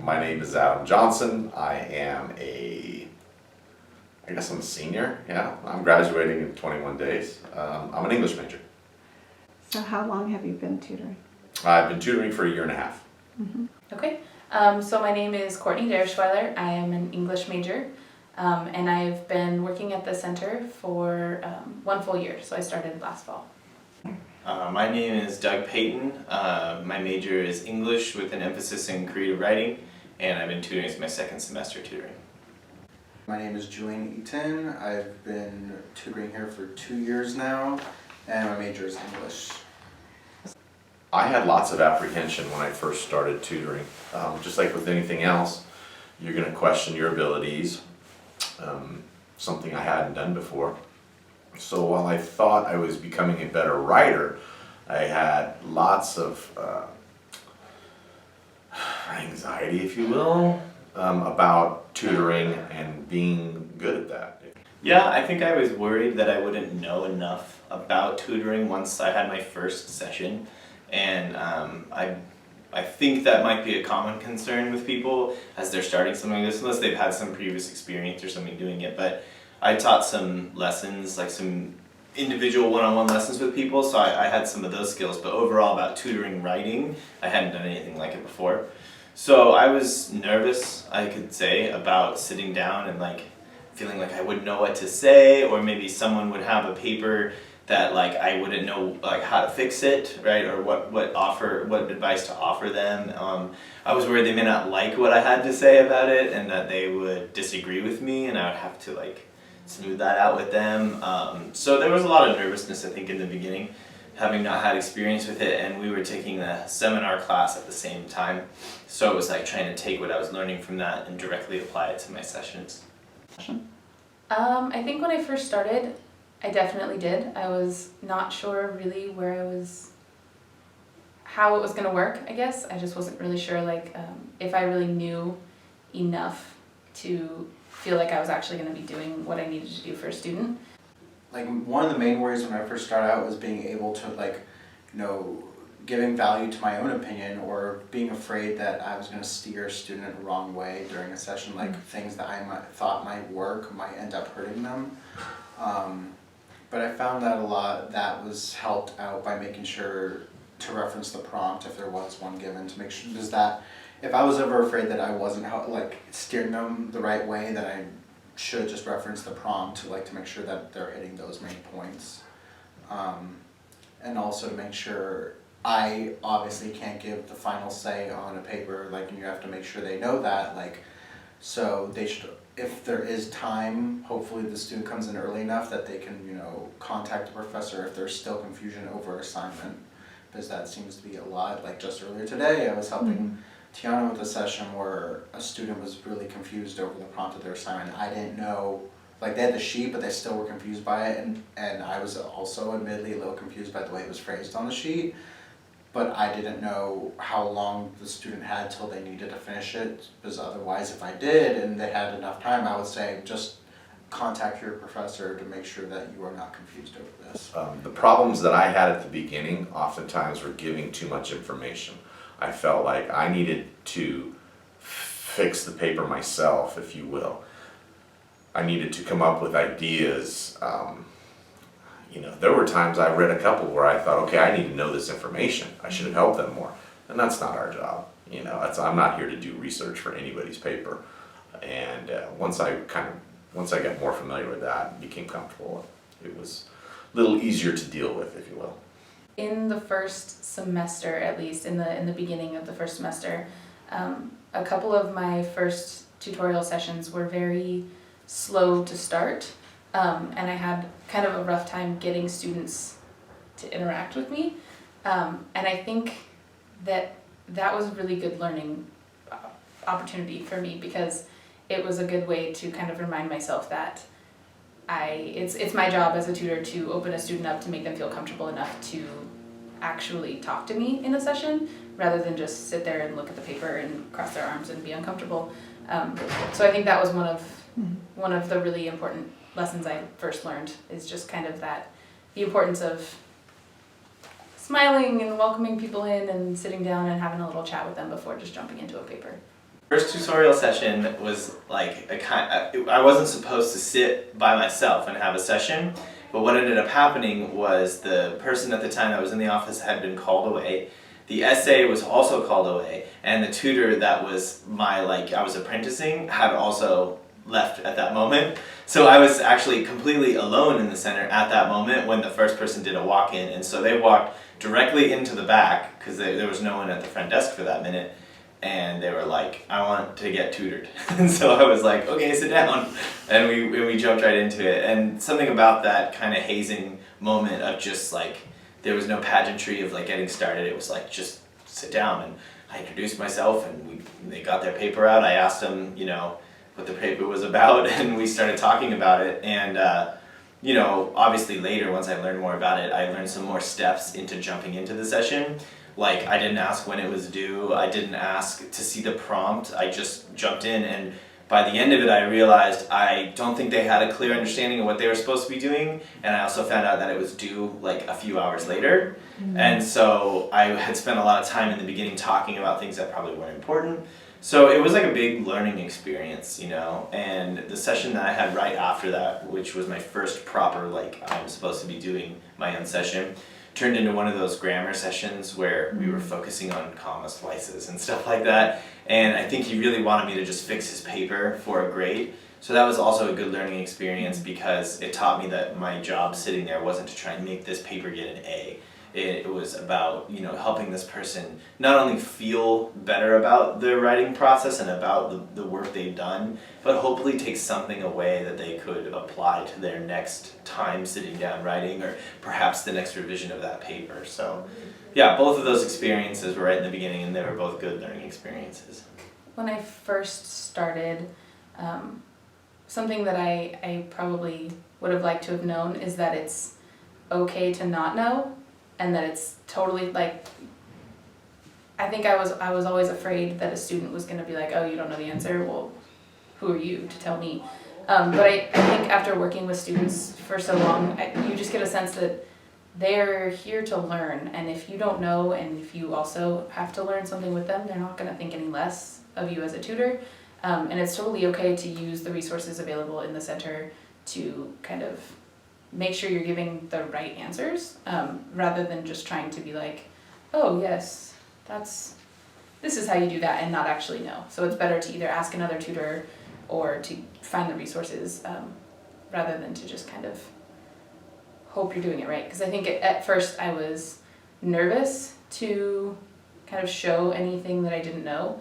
My name is Adam Johnson. I guess I'm a senior, yeah. I'm graduating in 21 days. I'm an English major. So how long have you been tutoring? I've been tutoring for a year and a half. Okay, so my name is Courtney Derschweiler. I am an English major, and I've been working at the center for 1 full year, so I started last fall. My name is Doug Payton. My major is English with an emphasis in creative writing, and I've been tutoring as my second semester tutoring. My name is Julian Eaton. I've been tutoring here for 2 years now, and my major is English. I had lots of apprehension when I first started tutoring. Just like with anything else, you're going to question your abilities, something I hadn't done before. So while I thought I was becoming a better writer, I had lots of anxiety, if you will, about tutoring and being good at that. Yeah, I think I was worried that I wouldn't know enough about tutoring once I had my first session, and I think that might be a common concern with people as they're starting something like this, unless they've had some previous experience or something doing it. But I taught some lessons, like some individual one-on-one lessons with people, so I had some of those skills, but overall about tutoring writing, I hadn't done anything like it before. So I was nervous, I could say, about sitting down and like feeling like I wouldn't know what to say, or maybe someone would have a paper that like I wouldn't know like how to fix it, right, or what advice to offer them. I was worried they may not like what I had to say about it, and that they would disagree with me, and I would have to like smooth that out with them. So there was a lot of nervousness, I think, in the beginning, having not had experience with it, and we were taking the seminar class at the same time. So it was like trying to take what I was learning from that and directly apply it to my sessions. I think when I first started, I definitely did. I was not sure really how it was going to work, I guess. I just wasn't really sure if I really knew enough to feel like I was actually going to be doing what I needed to do for a student. Like, one of the main worries when I first started out was being able to giving value to my own opinion, or being afraid that I was going to steer a student the wrong way during a session, things that I thought might work might end up hurting them. But I found that a lot that was helped out by making sure to reference the prompt if there was one given, to make sure that if I was ever afraid that I wasn't steering them the right way, that I should just reference the prompt to make sure that they're hitting those main points. And also to make sure I obviously can't give the final say on a paper, and you have to make sure they know that, so they should, if there is time, hopefully the student comes in early enough that they can, contact the professor if there's still confusion over assignment, because that seems to be a lot. Like just earlier today, I was helping Tiana with a session where a student was really confused over the prompt of their assignment. I didn't know, they had the sheet, but they still were confused by it, and I was also admittedly a little confused by the way it was phrased on the sheet. But I didn't know how long the student had till they needed to finish it, because otherwise if I did and they had enough time, I would say just contact your professor to make sure that you are not confused over this. The problems that I had at the beginning oftentimes were giving too much information. I felt like I needed to fix the paper myself, if you will. I needed to come up with ideas. There were times I read a couple where I thought, okay, I need to know this information. I should have helped them more. And that's not our job. I'm not here to do research for anybody's paper. And once I got more familiar with that and became comfortable, it was a little easier to deal with, if you will. In the first semester, at least in the beginning of the first semester, a couple of my first tutorial sessions were very slow to start. And I had kind of a rough time getting students to interact with me. And I think that was a really good learning opportunity for me, because it was a good way to kind of remind myself that it's my job as a tutor to open a student up, to make them feel comfortable enough to actually talk to me in a session, rather than just sit there and look at the paper and cross their arms and be uncomfortable. So I think that was one of the really important lessons I first learned, is just kind of the importance of smiling and welcoming people in and sitting down and having a little chat with them before just jumping into a paper. First tutorial session was like I wasn't supposed to sit by myself and have a session, but what ended up happening was the person at the time that was in the office had been called away. The essay was also called away, and the tutor that was I was apprenticing had also left at that moment. So I was actually completely alone in the center at that moment when the first person did a walk-in, and so they walked directly into the back because there was no one at the front desk for that minute. And they were like, I want to get tutored. And so I was like, okay, sit down. And we jumped right into it. And something about that kind of hazing moment of just like, there was no pageantry of like getting started. It was like, just sit down. And I introduced myself and they got their paper out. I asked them, you know, what the paper was about and we started talking about it. And, you know, obviously later, once I learned more about it, I learned some more steps into jumping into the session. Like, I didn't ask when it was due, I didn't ask to see the prompt, I just jumped in, and by the end of it I realized I don't think they had a clear understanding of what they were supposed to be doing, and I also found out that it was due like a few hours later. And so I had spent a lot of time in the beginning talking about things that probably weren't important. So it was like a big learning experience, you know, and the session that I had right after that, which was my first proper, like, I'm supposed to be doing my own session, turned into one of those grammar sessions where we were focusing on comma splices and stuff like that. And I think he really wanted me to just fix his paper for a grade. So that was also a good learning experience because it taught me that my job sitting there wasn't to try and make this paper get an A. It was about, you know, helping this person not only feel better about their writing process and about the work they've done, but hopefully take something away that they could apply to their next time sitting down writing or perhaps the next revision of that paper. So yeah, both of those experiences were right in the beginning and they were both good learning experiences. When I first started, something that I probably would have liked to have known is that it's okay to not know. And that it's totally like, I think I was always afraid that a student was going to be like, oh, you don't know the answer, well, who are you to tell me? But I think after working with students for so long, you just get a sense that they're here to learn, and if you don't know and if you also have to learn something with them, they're not going to think any less of you as a tutor. And it's totally okay to use the resources available in the center to kind of make sure you're giving the right answers, rather than just trying to be like, oh yes, this is how you do that, and not actually know. So it's better to either ask another tutor or to find the resources, rather than to just kind of hope you're doing it right. Because I think at first I was nervous to kind of show anything that I didn't know,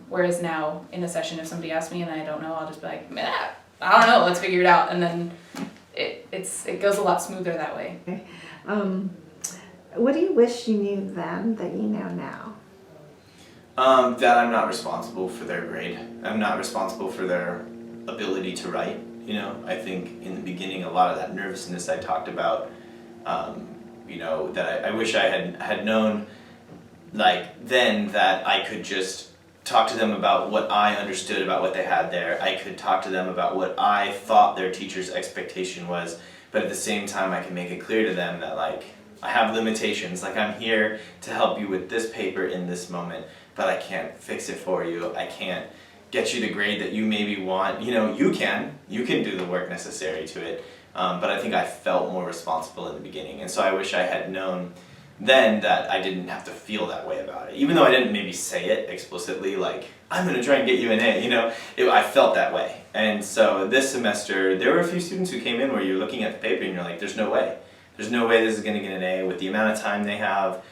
whereas now in a session if somebody asks me and I don't know, I'll just be like, I don't know, let's figure it out, and then it goes a lot smoother that way. Okay. What do you wish you knew then that you know now? That I'm not responsible for their grade. I'm not responsible for their ability to write. You know, I think in the beginning a lot of that nervousness I talked about, you know, that I wish I had known like then that I could just talk to them about what I understood about what they had there. I could talk to them about what I thought their teacher's expectation was, but at the same time I can make it clear to them that like I have limitations, like I'm here to help you with this paper in this moment, but I can't fix it for you. I can't get you the grade that you maybe want. You know, you can do the work necessary to it, but I think I felt more responsible in the beginning, and so I wish I had known then that I didn't have to feel that way about it. Even though I didn't maybe say it explicitly, like, I'm gonna try and get you an A, you know, I felt that way. And so this semester, there were a few students who came in where you're looking at the paper and you're like, there's no way. There's no way this is gonna get an A with the amount of time they have,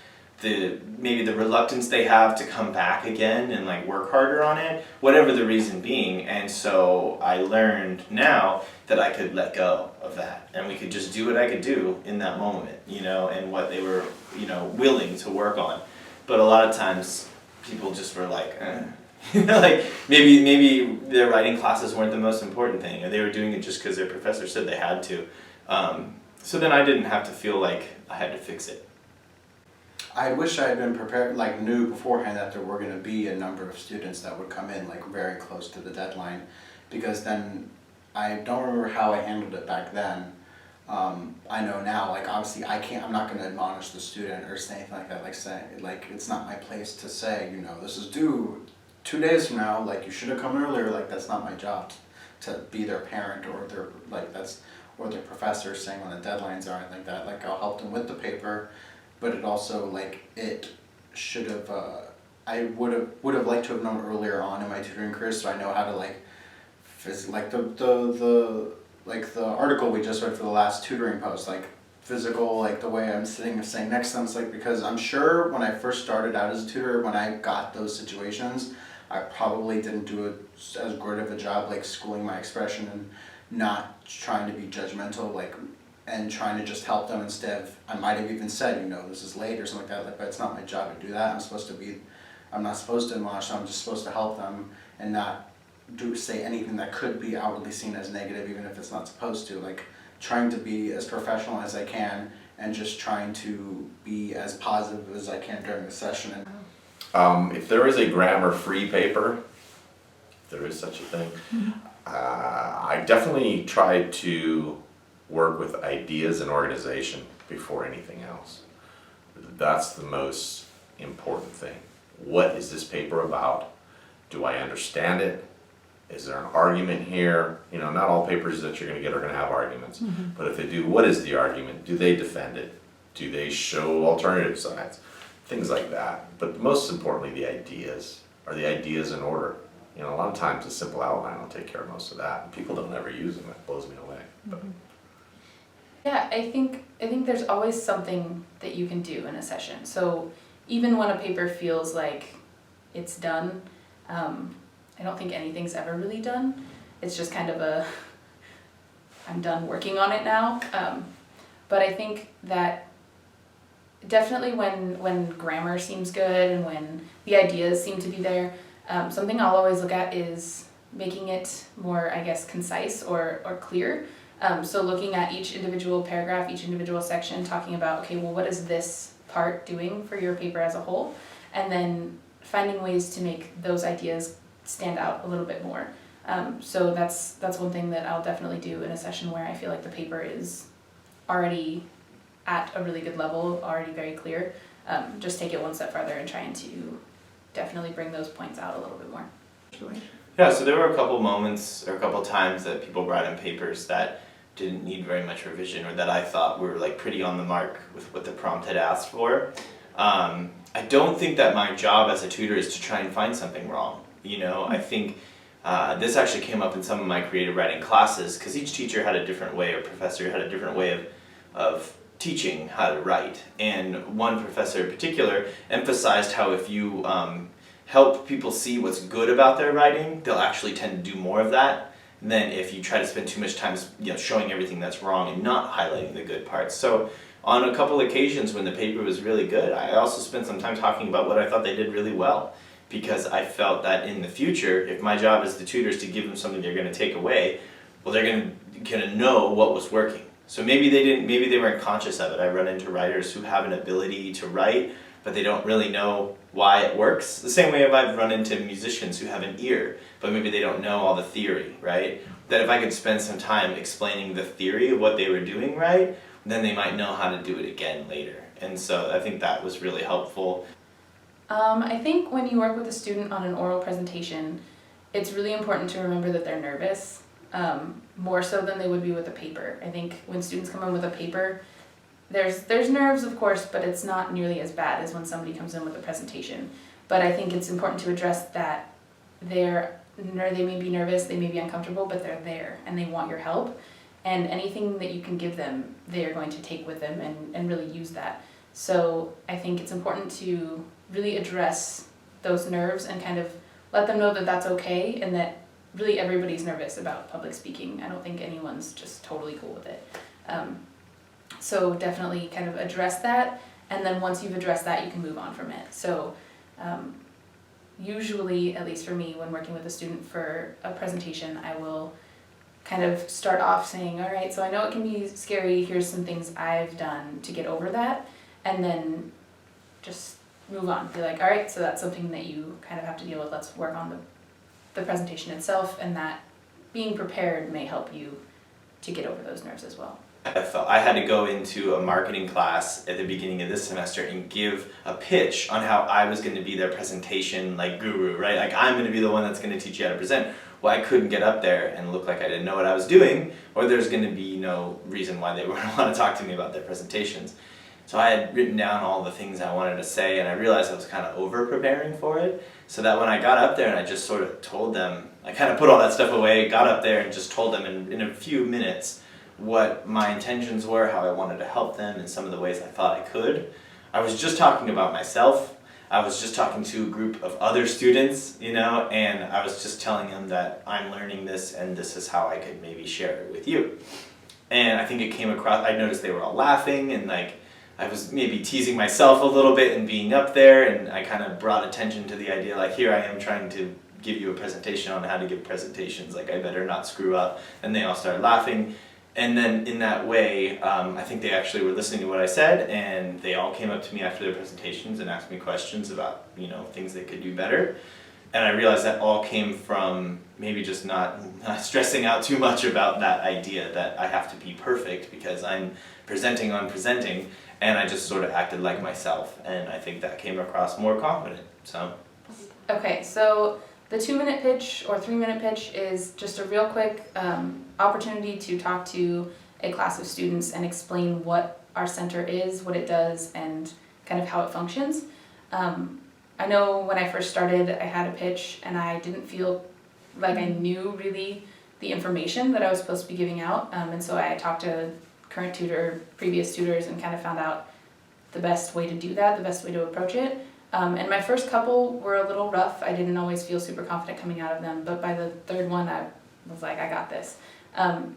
maybe the reluctance they have to come back again and like work harder on it, whatever the reason being. And so I learned now that I could let go of that and we could just do what I could do in that moment, you know, and what they were, you know, willing to work on. But a lot of times people just were like, you know, like maybe their writing classes weren't the most important thing, or they were doing it just because their professor said they had to. So then I didn't have to feel like I had to fix it. I wish I had been prepared, like knew beforehand that there were going to be a number of students that would come in like very close to the deadline, because then I don't remember how I handled it back then. I know now, like obviously I'm not going to admonish the student or say anything like that, like it's not my place to say, you know, this is due 2 days from now, like, you should have come earlier, like, that's not my job to be their parent or their, like, that's, or their professor saying when the deadlines are, and like that, like, I'll help them with the paper, but it also, like, it should have, I would have liked to have known earlier on in my tutoring career, so I know how to, like, like like the article we just read for the last tutoring post, like, physical, like the way I'm sitting and saying next to them, it's like, because I'm sure when I first started out as a tutor, when I got those situations, I probably didn't do as good of a job, like, schooling my expression and not trying to be judgmental, like, and trying to just help them instead of, I might have even said, you know, this is late or something like that, like, but it's not my job to do that. I'm not supposed to admonish them, I'm just supposed to help them and not say anything that could be outwardly seen as negative, even if it's not supposed to. Like, trying to be as professional as I can and just trying to be as positive as I can during the session. If there is a grammar-free paper, if there is such a thing, I definitely try to work with ideas and organization before anything else. That's the most important thing. What is this paper about? Do I understand it? Is there an argument here? You know, not all papers that you're gonna get are gonna have arguments. But if they do, what is the argument? Do they defend it? Do they show alternative sides? Things like that. But most importantly, the ideas. Are the ideas in order? You know, a lot of times a simple outline will take care of most of that. And people don't ever use them. It blows me away. But Yeah, I think there's always something that you can do in a session. So even when a paper feels like it's done, I don't think anything's ever really done. It's just kind of I'm done working on it now. But I think that definitely when grammar seems good and when the ideas seem to be there, something I'll always look at is making it more, I guess, concise or clear. So looking at each individual paragraph, each individual section, talking about, okay, well, what is this part doing for your paper as a whole? And then finding ways to make those ideas stand out a little bit more. So that's one thing that I'll definitely do in a session where I feel like the paper is already at a really good level, already very clear. Just take it one step farther and trying to definitely bring those points out a little bit more. Yeah, so there were a couple moments or a couple times that people brought in papers that didn't need very much revision or that I thought were like pretty on the mark with what the prompt had asked for. I don't think that my job as a tutor is to try and find something wrong. You know, I think this actually came up in some of my creative writing classes because each teacher had a different way, or professor had a different way of teaching how to write. And one professor in particular emphasized how if you help people see what's good about their writing, they'll actually tend to do more of that than if you try to spend too much time, you know, showing everything that's wrong and not highlighting the good parts. So on a couple occasions when the paper was really good, I also spent some time talking about what I thought they did really well, because I felt that in the future, if my job as the tutor is to give them something they're going to take away, well, they're going to know what was working. So maybe they weren't conscious of it. I run into writers who have an ability to write, but they don't really know why it works. The same way I've run into musicians who have an ear, but maybe they don't know all the theory, right? That if I could spend some time explaining the theory of what they were doing right, then they might know how to do it again later. And so I think that was really helpful. I think when you work with a student on an oral presentation, it's really important to remember that they're nervous, more so than they would be with a paper. I think when students come in with a paper, there's nerves, of course, but it's not nearly as bad as when somebody comes in with a presentation. But I think it's important to address that they may be nervous, they may be uncomfortable, but they're there and they want your help. And anything that you can give them, they are going to take with them and really use that. So I think it's important to really address those nerves and kind of let them know that that's okay and that really everybody's nervous about public speaking. I don't think anyone's just totally cool with it. So definitely kind of address that, and then once you've addressed that, you can move on from it. So usually, at least for me, when working with a student for a presentation, I will kind of start off saying, all right, so I know it can be scary, here's some things I've done to get over that, and then just move on. Be like, all right, so that's something that you kind of have to deal with, let's work on the presentation itself, and that being prepared may help you to get over those nerves as well. I had to go into a marketing class at the beginning of this semester and give a pitch on how I was going to be their presentation like guru, right? Like I'm going to be the one that's going to teach you how to present. Well, I couldn't get up there and look like I didn't know what I was doing, or there's going to be no reason why they would want to talk to me about their presentations. So I had written down all the things I wanted to say, and I realized I was kind of over preparing for it. So that when I got up there and I just sort of told them, I kind of put all that stuff away, got up there and just told them in a few minutes what my intentions were, how I wanted to help them in some of the ways I thought I could. I was just talking about myself. I was just talking to a group of other students, you know, and I was just telling them that I'm learning this and this is how I could maybe share it with you. And I think it came across, I noticed they were all laughing and like, I was maybe teasing myself a little bit and being up there, and I kind of brought attention to the idea, like here I am trying to give you a presentation on how to give presentations, like I better not screw up. And they all started laughing. And then in that way, I think they actually were listening to what I said, and they all came up to me after their presentations and asked me questions about, you know, things they could do better. And I realized that all came from maybe just not stressing out too much about that idea that I have to be perfect because I'm presenting on presenting, and I just sort of acted like myself, and I think that came across more confident, so. Okay, so the 2-minute pitch or 3-minute pitch is just a real quick opportunity to talk to a class of students and explain what our center is, what it does, and kind of how it functions. I know when I first started, I had a pitch and I didn't feel like I knew really the information that I was supposed to be giving out, and so I talked to current tutor, previous tutors, and kind of found out the best way to do that, the best way to approach it. And my first couple were a little rough. I didn't always feel super confident coming out of them, but by the third one, I was like, I got this.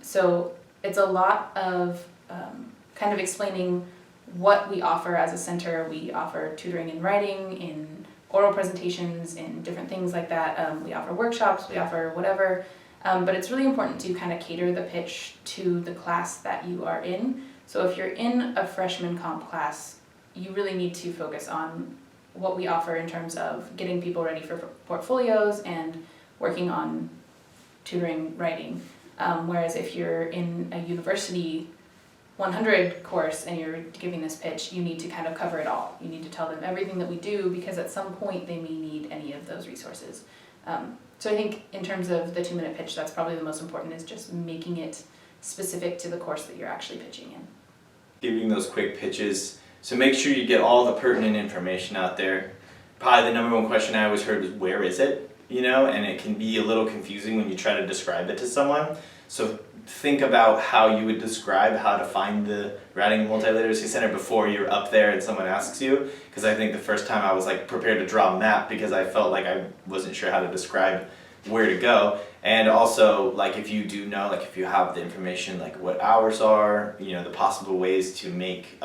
So it's a lot of kind of explaining what we offer as a center. We offer tutoring in writing, in oral presentations, in different things like that. We offer workshops, we offer whatever. But it's really important to kind of cater the pitch to the class that you are in. So if you're in a freshman comp class, you really need to focus on what we offer in terms of getting people ready for portfolios and working on tutoring writing. Whereas if you're in a university 100 course and you're giving this pitch, you need to kind of cover it all. You need to tell them everything that we do because at some point they may need any of those resources. So I think in terms of the 2-minute pitch, that's probably the most important, is just making it specific to the course that you're actually pitching in. Giving those quick pitches. So make sure you get all the pertinent information out there. Probably the number one question I always heard was, where is it? You know, and it can be a little confusing when you try to describe it to someone. So think about how you would describe how to find the Writing Multiliteracy Center before you're up there and someone asks you. Because I think the first time I was like prepared to draw a map because I felt like I wasn't sure how to describe where to go. And also, like, if you do know, like, if you have the information, like what hours are, you know, the possible ways to make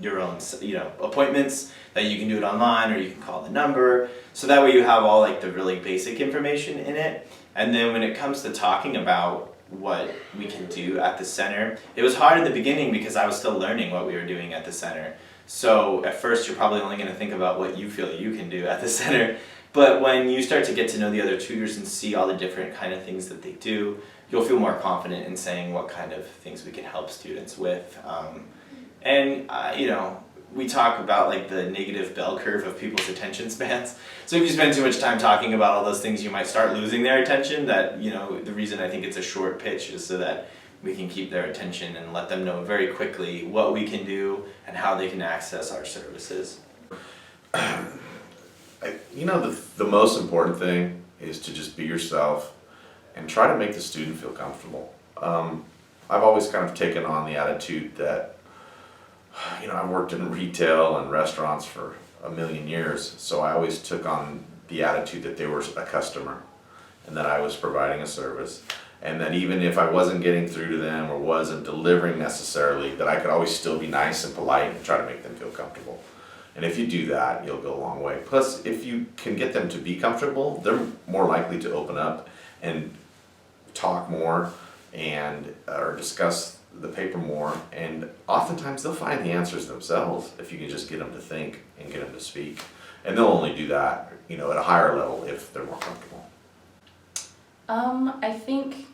your own, you know, appointments, that you can do it online or you can call the number. So that way you have all like the really basic information in it. And then when it comes to talking about what we can do at the center, it was hard at the beginning because I was still learning what we were doing at the center. So at first you're probably only going to think about what you feel you can do at the center. But when you start to get to know the other tutors and see all the different kind of things that they do, you'll feel more confident in saying what kind of things we can help students with. You know, we talk about like the negative bell curve of people's attention spans. So if you spend too much time talking about all those things, you might start losing their attention. That, you know, the reason I think it's a short pitch is so that we can keep their attention and let them know very quickly what we can do and how they can access our services. You know, the most important thing is to just be yourself and try to make the student feel comfortable. I've always kind of taken on the attitude that, you know, I've worked in retail and restaurants for a million years, so I always took on the attitude that they were a customer and that I was providing a service, and that even if I wasn't getting through to them or wasn't delivering necessarily, that I could always still be nice and polite and try to make them feel comfortable. And if you do that, you'll go a long way. Plus, if you can get them to be comfortable, they're more likely to open up and talk more and or discuss the paper more. And oftentimes they'll find the answers themselves if you can just get them to think and get them to speak. And they'll only do that, you know, at a higher level if they're more comfortable. I think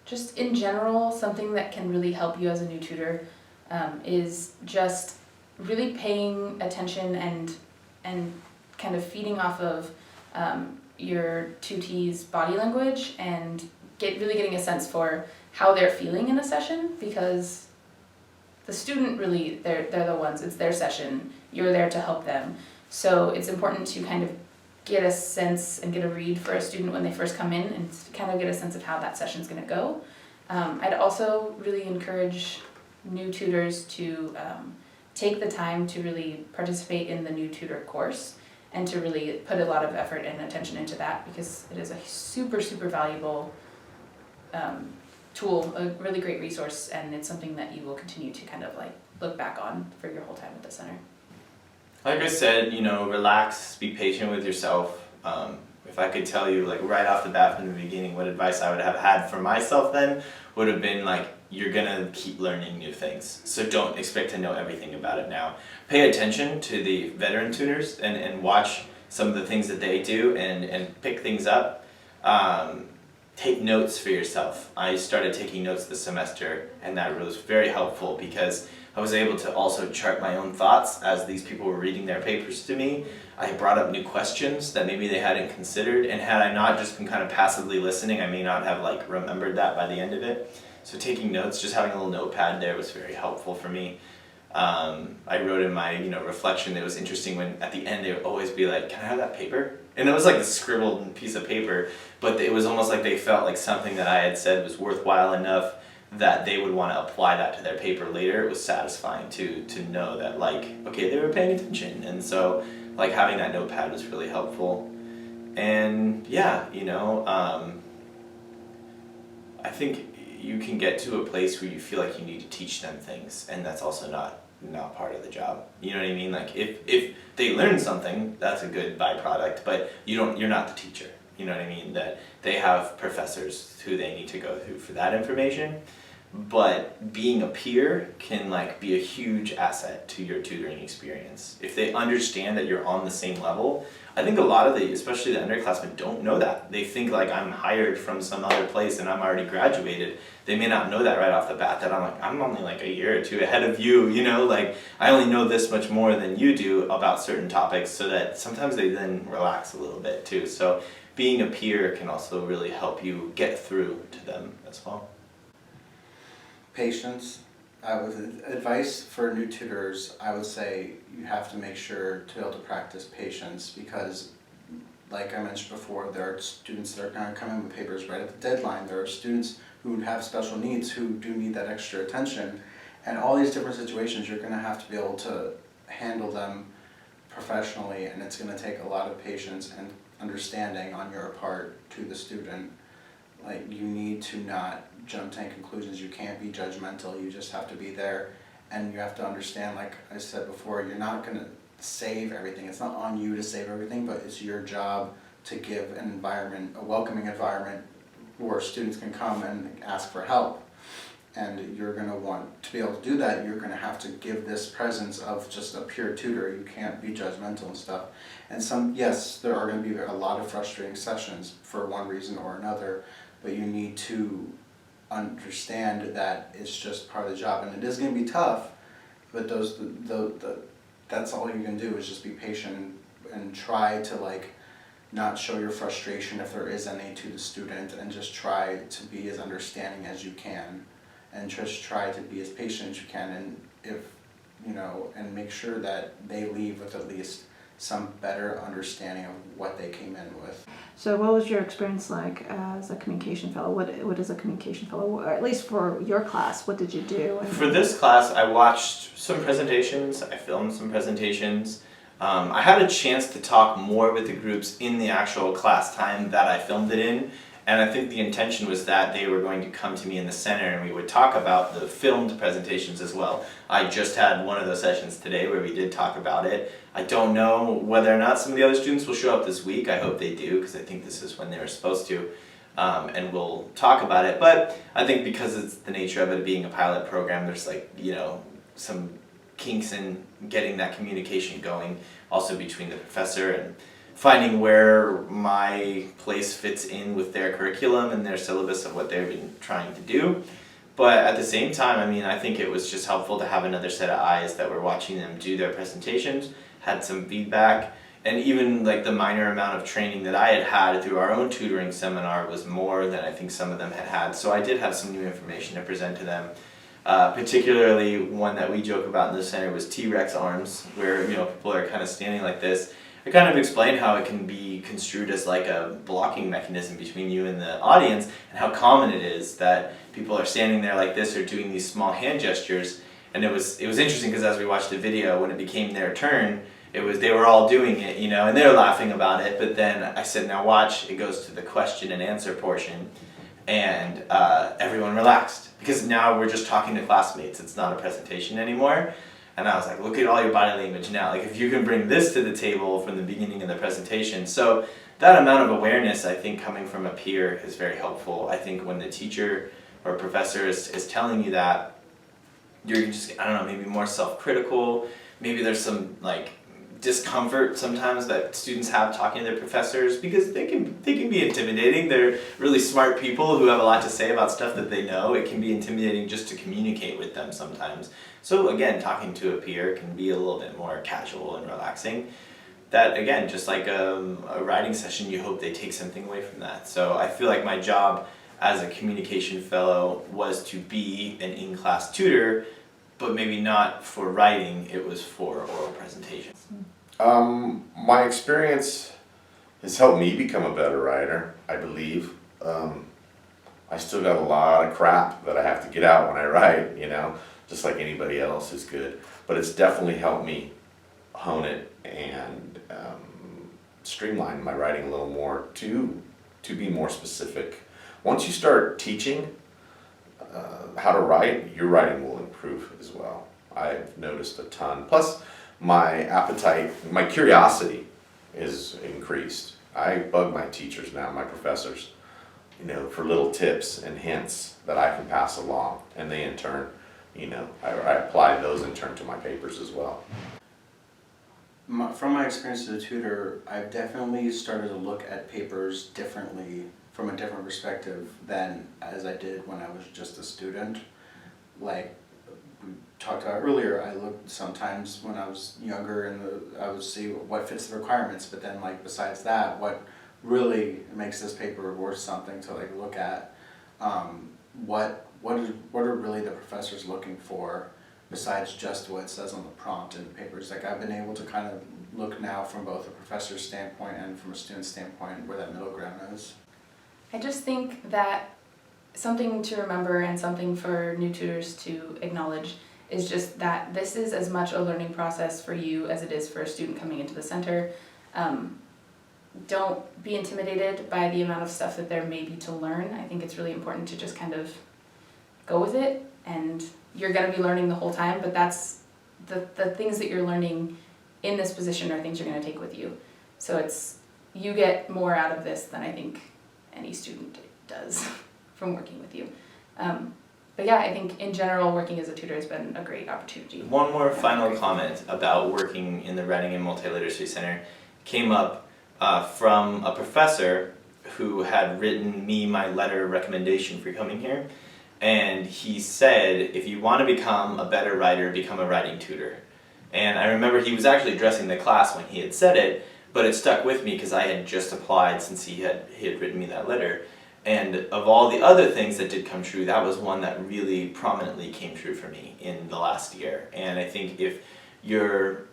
just in general, something that can really help you as a new tutor is just really paying attention and kind of feeding off of your tutee's body language and really getting a sense for how they're feeling in a session, because the student really, they're the ones, it's their session, you're there to help them. So it's important to kind of get a sense and get a read for a student when they first come in and kind of get a sense of how that session's going to go. I'd also really encourage new tutors to take the time to really participate in the new tutor course and to really put a lot of effort and attention into that, because it is a super, super valuable tool, a really great resource, and it's something that you will continue to kind of like look back on for your whole time at the center. Like I said, relax, be patient with yourself. If I could tell you like right off the bat from the beginning what advice I would have had for myself then would have been like, you're gonna keep learning new things. So don't expect to know everything about it now. Pay attention to the veteran tutors and watch some of the things that they do and pick things up. Take notes for yourself. I started taking notes this semester, and that was very helpful because I was able to also chart my own thoughts as these people were reading their papers to me. I brought up new questions that maybe they hadn't considered, and had I not just been kind of passively listening, I may not have like remembered that by the end of it. So taking notes, just having a little notepad there was very helpful for me. I wrote in my reflection that it was interesting when at the end they would always be like, "Can I have that paper?" And it was like a scribbled piece of paper, but it was almost like they felt like something that I had said was worthwhile enough that they would want to apply that to their paper later. It was satisfying to know that like, okay, they were paying attention, and so like having that notepad was really helpful. And yeah, I think you can get to a place where you feel like you need to teach them things, and that's also not part of the job. You know what I mean? Like if they learn something, that's a good byproduct, but you're not the teacher. You know what I mean? That they have professors who they need to go through for that information. But being a peer can like be a huge asset to your tutoring experience. If they understand that you're on the same level, I think a lot of especially the underclassmen don't know that. They think like I'm hired from some other place and I'm already graduated. They may not know that right off the bat, that I'm only like a year or two ahead of you, like I only know this much more than you do about certain topics, so that sometimes they then relax a little bit too. So being a peer can also really help you get through to them as well. Patience. With advice for new tutors, I would say you have to make sure to be able to practice patience, because like I mentioned before, there are students that are going to come in with papers right at the deadline. There are students who have special needs who do need that extra attention, and all these different situations you're going to have to be able to handle them professionally, and it's going to take a lot of patience and understanding on your part to the student. Like, you need to not jump to any conclusions. You can't be judgmental. You just have to be there, and you have to understand, like I said before, you're not going to save everything. It's not on you to save everything, but it's your job to give an environment, a welcoming environment where students can come and ask for help. And you're going to want to be able to do that. You're going to have to give this presence of just a pure tutor. You can't be judgmental and stuff. And yes, there are going to be a lot of frustrating sessions for one reason or another, but you need to understand that it's just part of the job, and it is going to be tough, but that's all you can do is just be patient and try to not show your frustration if there is any to the student, and just try to be as understanding as you can, and just try to be as patient as you can, and and make sure that they leave with at least some better understanding of what they came in with. So what was your experience like as a communication fellow? What is a communication fellow? Or at least for your class, what did you do? For this class, I watched some presentations, I filmed some presentations. I had a chance to talk more with the groups in the actual class time that I filmed it in, and I think the intention was that they were going to come to me in the center and we would talk about the filmed presentations as well. I just had one of those sessions today where we did talk about it. I don't know whether or not some of the other students will show up this week. I hope they do, because I think this is when they were supposed to, and we'll talk about it. But I think because it's the nature of it being a pilot program, there's some kinks in getting that communication going, also between the professor and finding where my place fits in with their curriculum and their syllabus of what they've been trying to do. But at the same time, I mean, I think it was just helpful to have another set of eyes that were watching them do their presentations, had some feedback, and even like the minor amount of training that I had had through our own tutoring seminar was more than I think some of them had had. So I did have some new information to present to them. Particularly one that we joke about in the center was T-Rex arms, where people are kind of standing like this. I kind of explained how it can be construed as like a blocking mechanism between you and the audience, and how common it is that people are standing there like this or doing these small hand gestures. And it was interesting because as we watched the video, when it became their turn, they were all doing it, and they were laughing about it. But then I said, now watch, it goes to the question and answer portion, and everyone relaxed because now we're just talking to classmates. It's not a presentation anymore. And I was like, look at all your body language now. Like if you can bring this to the table from the beginning of the presentation. So that amount of awareness, I think, coming from a peer is very helpful. I think when the teacher or professor is telling you that, you're just, I don't know, maybe more self-critical. Maybe there's some like discomfort sometimes that students have talking to their professors because they can be intimidating. They're really smart people who have a lot to say about stuff that they know. It can be intimidating just to communicate with them sometimes. So again, talking to a peer can be a little bit more casual and relaxing. That again, just like a writing session, you hope they take something away from that. So I feel like my job as a communication fellow was to be an in-class tutor, but maybe not for writing, it was for oral presentations. My experience has helped me become a better writer, I believe. I still got a lot of crap that I have to get out when I write, just like anybody else is good. But it's definitely helped me hone it and streamline my writing a little more to be more specific. Once you start teaching how to write, your writing will improve as well. I've noticed a ton. Plus, my appetite, my curiosity is increased. I bug my teachers now, my professors, for little tips and hints that I can pass along, and they in turn, I apply those in turn to my papers as well. From my experience as a tutor, I've definitely started to look at papers differently, from a different perspective than as I did when I was just a student. Like we talked about earlier, I looked sometimes when I was younger and I would see what fits the requirements, but then like besides that, what really makes this paper worth something to like look at. What are really the professors looking for besides just what it says on the prompt in the papers? Like I've been able to kind of look now from both a professor's standpoint and from a student's standpoint where that middle ground is. I just think that something to remember and something for new tutors to acknowledge is just that this is as much a learning process for you as it is for a student coming into the center. Don't be intimidated by the amount of stuff that there may be to learn. I think it's really important to just kind of go with it, and you're going to be learning the whole time, but that's the things that you're learning in this position are things you're going to take with you. So you get more out of this than I think any student does from working with you. But yeah, I think in general working as a tutor has been a great opportunity. One more final comment about working in the Writing and Multiliteracy Center came up from a professor who had written me my letter of recommendation for coming here. And he said, if you want to become a better writer, become a writing tutor. And I remember he was actually addressing the class when he had said it, but it stuck with me because I had just applied since he had written me that letter. And of all the other things that did come true, that was one that really prominently came true for me in the last year. And I think if you're,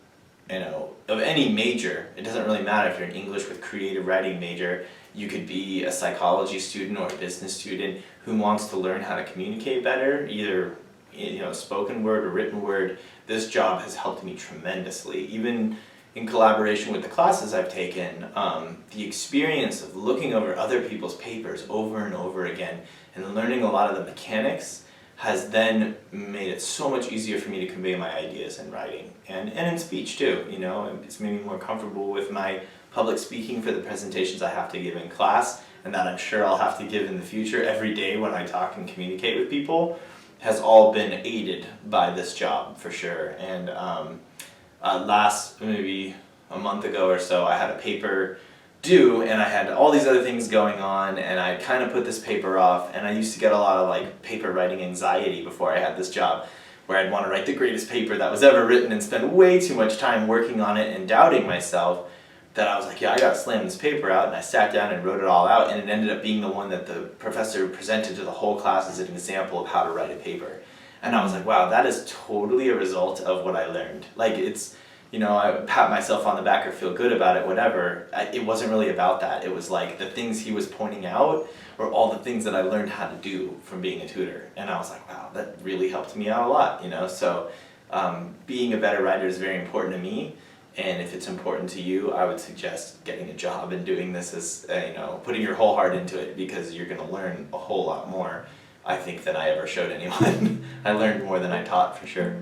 of any major, it doesn't really matter if you're an English with creative writing major, you could be a psychology student or a business student who wants to learn how to communicate better, either spoken word or written word. This job has helped me tremendously. Even in collaboration with the classes I've taken, the experience of looking over other people's papers over and over again and learning a lot of the mechanics has then made it so much easier for me to convey my ideas in writing and in speech too. It's made me more comfortable with my public speaking for the presentations I have to give in class, and that I'm sure I'll have to give in the future every day when I talk and communicate with people, has all been aided by this job for sure. And last maybe a month ago or so, I had a paper due and I had all these other things going on and I kind of put this paper off, and I used to get a lot of like paper writing anxiety before I had this job, where I'd want to write the greatest paper that was ever written and spend way too much time working on it and doubting myself, that I was like, yeah, I gotta slam this paper out, and I sat down and wrote it all out, and it ended up being the one that the professor presented to the whole class as an example of how to write a paper. And I was like, wow, that is totally a result of what I learned. Like, it's, you know, I pat myself on the back or feel good about it, whatever. It wasn't really about that. It was like the things he was pointing out were all the things that I learned how to do from being a tutor. And I was like, wow, that really helped me out a lot, you know? So being a better writer is very important to me. And if it's important to you, I would suggest getting a job and doing this as, you know, putting your whole heart into it, because you're going to learn a whole lot more, I think, than I ever showed anyone. I learned more than I taught, for sure.